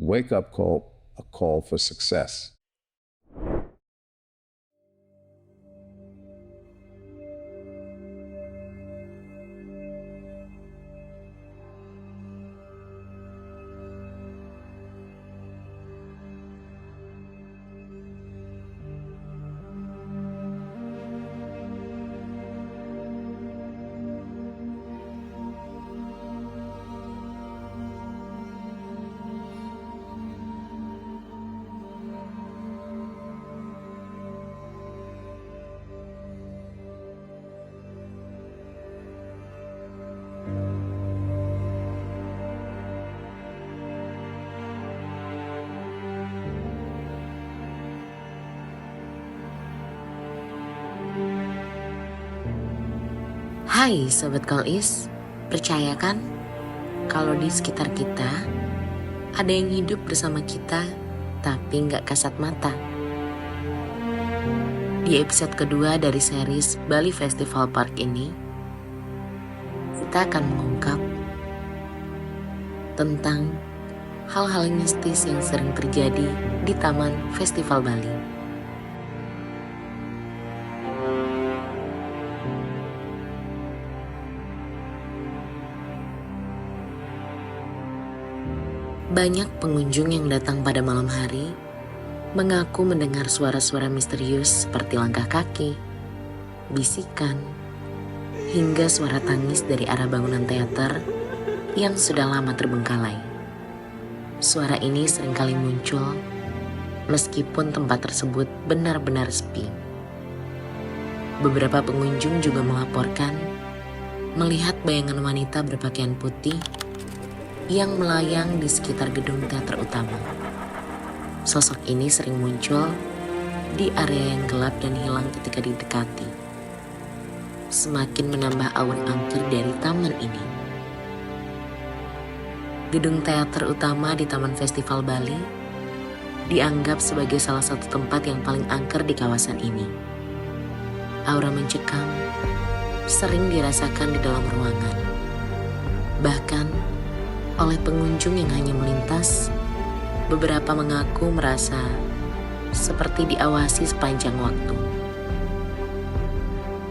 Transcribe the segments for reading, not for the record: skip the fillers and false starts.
wake-up call, a call for success. Hai Sobat Kolis, percaya kan kalau di sekitar kita ada yang hidup bersama kita tapi nggak kasat mata? Di episode kedua dari series Bali Festival Park ini, kita akan mengungkap tentang hal-hal mistis yang sering terjadi di Taman Festival Bali. Banyak pengunjung yang datang pada malam hari mengaku mendengar suara-suara misterius seperti langkah kaki, bisikan, hingga suara tangis dari arah bangunan teater yang sudah lama terbengkalai. Suara ini seringkali muncul meskipun tempat tersebut benar-benar sepi. Beberapa pengunjung juga melaporkan melihat bayangan wanita berpakaian putih yang melayang di sekitar gedung teater utama. Sosok ini sering muncul di area yang gelap dan hilang ketika didekati, semakin menambah aura angker dari taman ini. Gedung teater utama di Taman Festival Bali dianggap sebagai salah satu tempat yang paling angker di kawasan ini. Aura mencekam sering dirasakan di dalam ruangan. Bahkan oleh pengunjung yang hanya melintas, beberapa mengaku merasa seperti diawasi sepanjang waktu.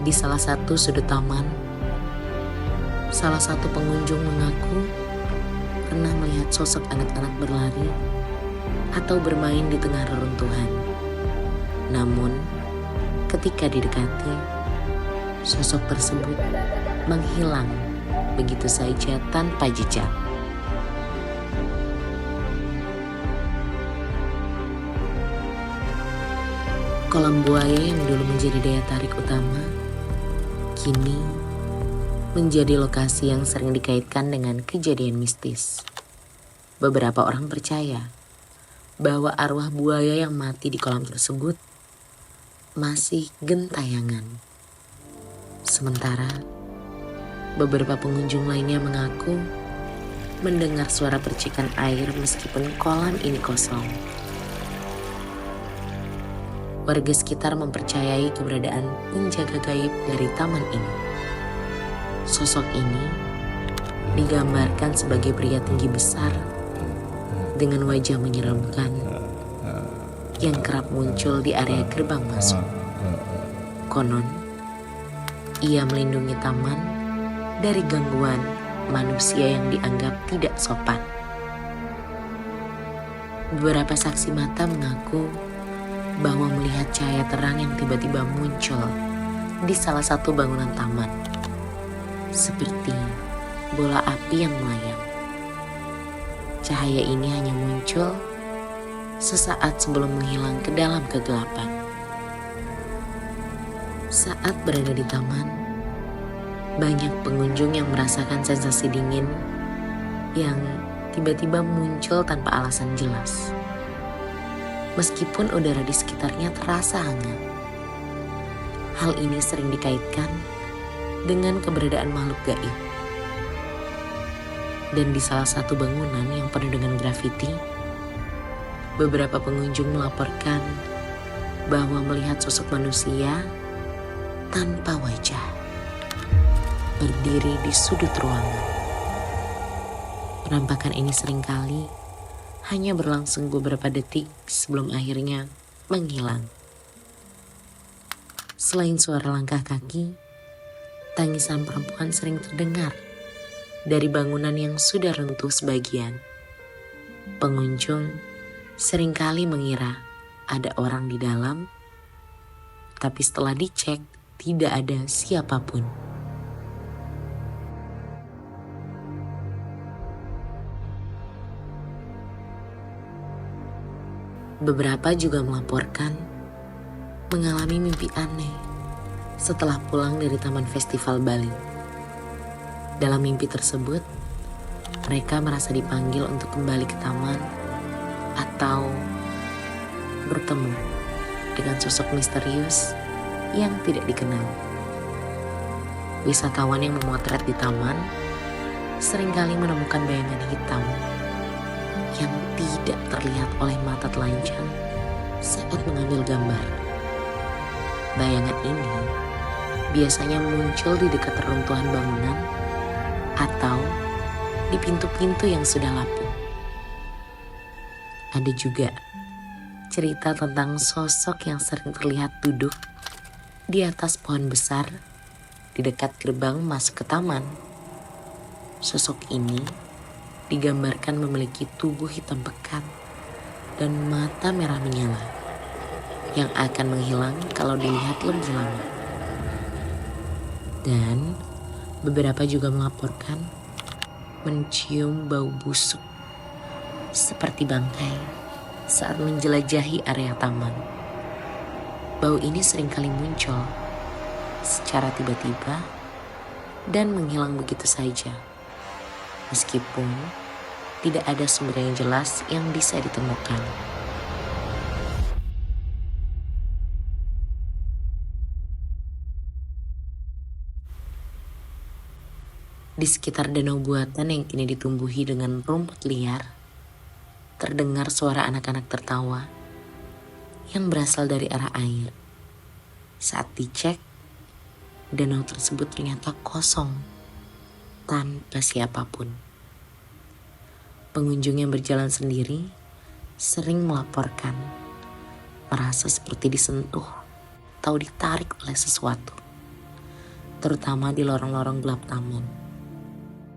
Di salah satu sudut taman, salah satu pengunjung mengaku pernah melihat sosok anak-anak berlari atau bermain di tengah reruntuhan. Namun, ketika didekati, sosok tersebut menghilang begitu saja tanpa jejak. Kolam buaya yang dulu menjadi daya tarik utama, kini menjadi lokasi yang sering dikaitkan dengan kejadian mistis. Beberapa orang percaya bahwa arwah buaya yang mati di kolam tersebut masih gentayangan. Sementara beberapa pengunjung lainnya mengaku mendengar suara percikan air meskipun kolam ini kosong. Warga sekitar mempercayai keberadaan penjaga gaib dari taman ini. Sosok ini digambarkan sebagai pria tinggi besar dengan wajah menyeramkan yang kerap muncul di area gerbang masuk. Konon, ia melindungi taman dari gangguan manusia yang dianggap tidak sopan. Beberapa saksi mata mengaku bahwa melihat cahaya terang yang tiba-tiba muncul di salah satu bangunan taman, seperti bola api yang melayang. Cahaya ini hanya muncul sesaat sebelum menghilang ke dalam kegelapan. Saat berada di taman, banyak pengunjung yang merasakan sensasi dingin yang tiba-tiba muncul tanpa alasan jelas. Meskipun udara di sekitarnya terasa hangat. Hal ini sering dikaitkan dengan keberadaan makhluk gaib. Dan di salah satu bangunan yang penuh dengan grafiti, beberapa pengunjung melaporkan bahwa melihat sosok manusia tanpa wajah berdiri di sudut ruangan. Penampakan ini seringkali hanya berlangsung beberapa detik sebelum akhirnya menghilang. Selain suara langkah kaki, tangisan perempuan sering terdengar dari bangunan yang sudah runtuh sebagian. Pengunjung seringkali mengira ada orang di dalam, tapi setelah dicek tidak ada siapapun. Beberapa juga melaporkan mengalami mimpi aneh setelah pulang dari Taman Festival Bali. Dalam mimpi tersebut, mereka merasa dipanggil untuk kembali ke taman atau bertemu dengan sosok misterius yang tidak dikenal. Wisatawan yang memotret di taman seringkali menemukan bayangan hitam yang tidak terlihat oleh mata telanjang saat mengambil gambar. Bayangan ini biasanya muncul di dekat reruntuhan bangunan atau di pintu-pintu yang sudah lapuk. Ada juga cerita tentang sosok yang sering terlihat duduk di atas pohon besar di dekat gerbang masuk ke taman. Sosok ini digambarkan memiliki tubuh hitam pekat dan mata merah menyala yang akan menghilang kalau dilihat lebih lama. Dan beberapa juga melaporkan mencium bau busuk seperti bangkai saat menjelajahi area taman. Bau ini seringkali muncul secara tiba-tiba dan menghilang begitu saja, meskipun tidak ada sumber yang jelas yang bisa ditemukan. Di sekitar danau buatan yang kini ditumbuhi dengan rumput liar, terdengar suara anak-anak tertawa yang berasal dari arah air. Saat dicek, danau tersebut ternyata kosong, tanpa siapapun. Pengunjung yang berjalan sendiri sering melaporkan merasa seperti disentuh atau ditarik oleh sesuatu, terutama di lorong-lorong gelap taman.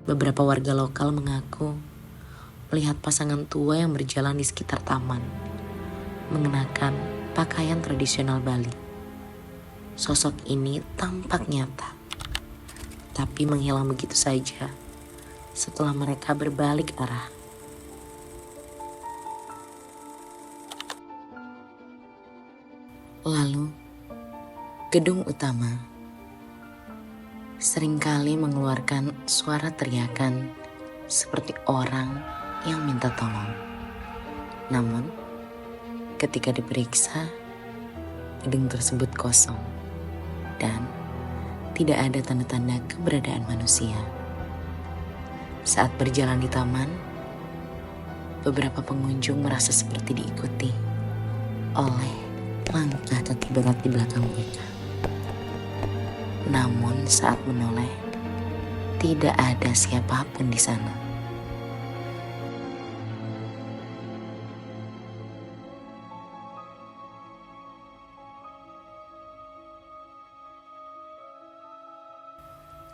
Beberapa warga lokal mengaku melihat pasangan tua yang berjalan di sekitar taman, mengenakan pakaian tradisional Bali. Sosok ini tampak nyata, tapi menghilang begitu saja setelah mereka berbalik arah. Lalu, gedung utama seringkali mengeluarkan suara teriakan seperti orang yang minta tolong. Namun, ketika diperiksa, gedung tersebut kosong dan tidak ada tanda-tanda keberadaan manusia. Saat berjalan di taman, beberapa pengunjung merasa seperti diikuti oleh langkah kaki berat di belakang mereka. Namun saat menoleh, tidak ada siapapun di sana.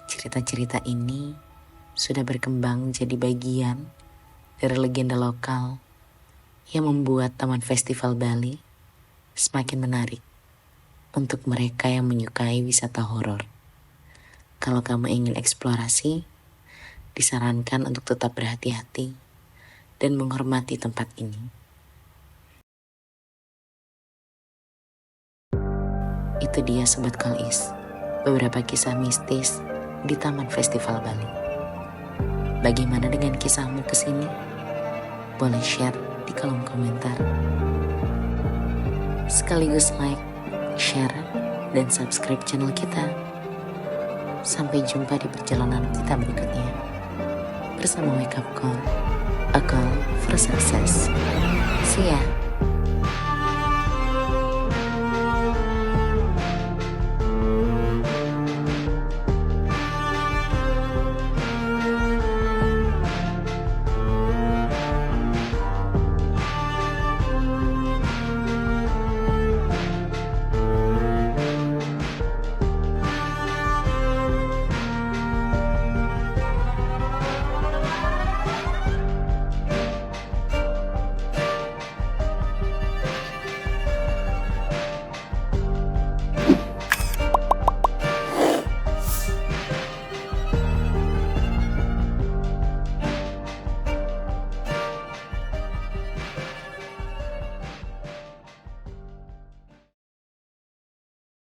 Cerita-cerita ini sudah berkembang jadi bagian dari legenda lokal yang membuat Taman Festival Bali semakin menarik untuk mereka yang menyukai wisata horor. Kalau kamu ingin eksplorasi, disarankan untuk tetap berhati-hati dan menghormati tempat ini. Itu dia Sobat Kolis, beberapa kisah mistis di Taman Festival Bali. Bagaimana dengan kisahmu ke sini? Boleh share di kolom komentar. Sekaligus like, share, dan subscribe channel kita. Sampai jumpa di perjalanan kita berikutnya. Bersama Wake Up Call, a call for success. See ya.